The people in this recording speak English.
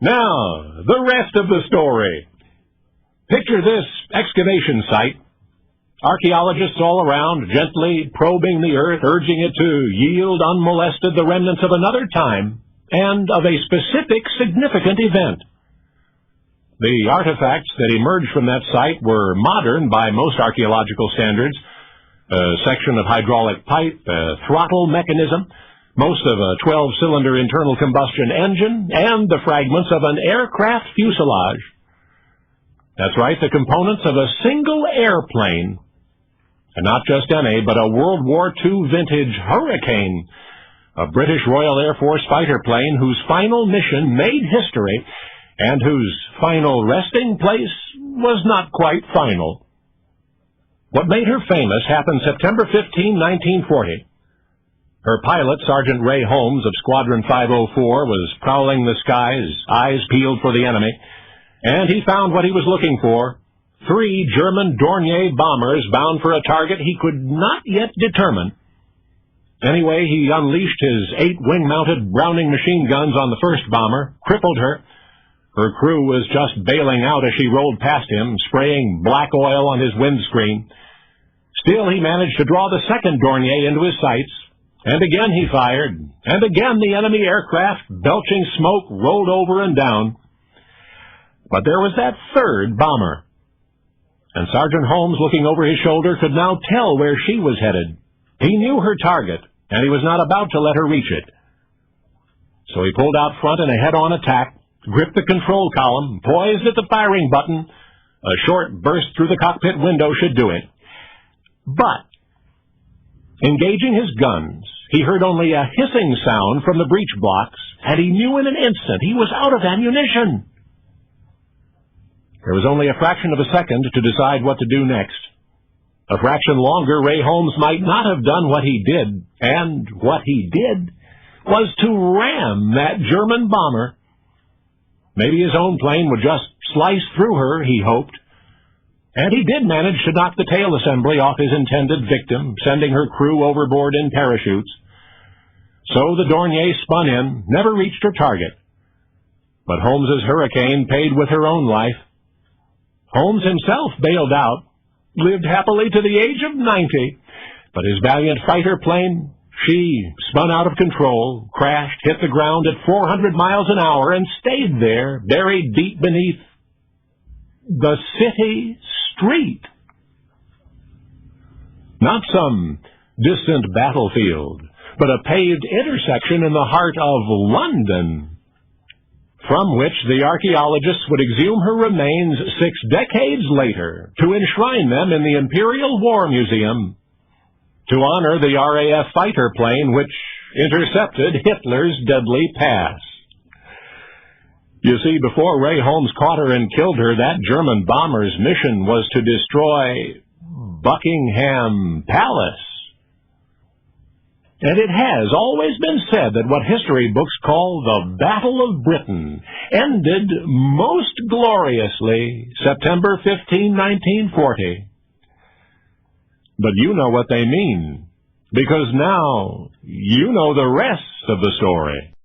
Now, the rest of the story. Picture this excavation site. Archaeologists all around, gently probing the earth, urging it to yield unmolested the remnants of another time and of a specific significant event. The artifacts that emerged from that site were modern by most archaeological standards. A section of hydraulic pipe, a throttle mechanism, most of a 12-cylinder internal combustion engine, and the fragments of an aircraft fuselage. That's right, the components of a single airplane. And not just any, but a World War II vintage Hurricane, a British Royal Air Force fighter plane whose final mission made history and whose final resting place was not quite final. What made her famous happened September 15, 1940. Her pilot, Sergeant Ray Holmes of Squadron 504, was prowling the skies, eyes peeled for the enemy, and he found what he was looking for: 3 German Dornier bombers bound for a target he could not yet determine. Anyway, he unleashed his 8 wing-mounted Browning machine guns on the first bomber, crippled her. Her crew was just bailing out as she rolled past him, spraying black oil on his windscreen. Still, he managed to draw the second Dornier into his sights, and again he fired, and again the enemy aircraft, belching smoke, rolled over and down. But there was that third bomber, and Sergeant Holmes, looking over his shoulder, could now tell where she was headed. He knew her target, and he was not about to let her reach it. So he pulled out front in a head-on attack, gripped the control column, poised at the firing button. A short burst through the cockpit window should do it. But, engaging his guns, he heard only a hissing sound from the breech blocks, and he knew in an instant he was out of ammunition. There was only a fraction of a second to decide what to do next. A fraction longer, Ray Holmes might not have done what he did, and what he did was to ram that German bomber. Maybe his own plane would just slice through her, he hoped. And he did manage to knock the tail assembly off his intended victim, sending her crew overboard in parachutes. So the Dornier spun in, never reached her target. But Holmes's Hurricane paid with her own life. Holmes himself bailed out, lived happily to the age of 90, but his valiant fighter plane, she spun out of control, crashed, hit the ground at 400 miles an hour, and stayed there, buried deep beneath the city street. Not some distant battlefield, but a paved intersection in the heart of London, from which the archaeologists would exhume her remains 6 decades later to enshrine them in the Imperial War Museum, to honor the RAF fighter plane which intercepted Hitler's deadly pass. You see, before Ray Holmes caught her and killed her, that German bomber's mission was to destroy Buckingham Palace. And it has always been said that what history books call the Battle of Britain ended most gloriously September 15, 1940. But you know what they mean, because now you know the rest of the story.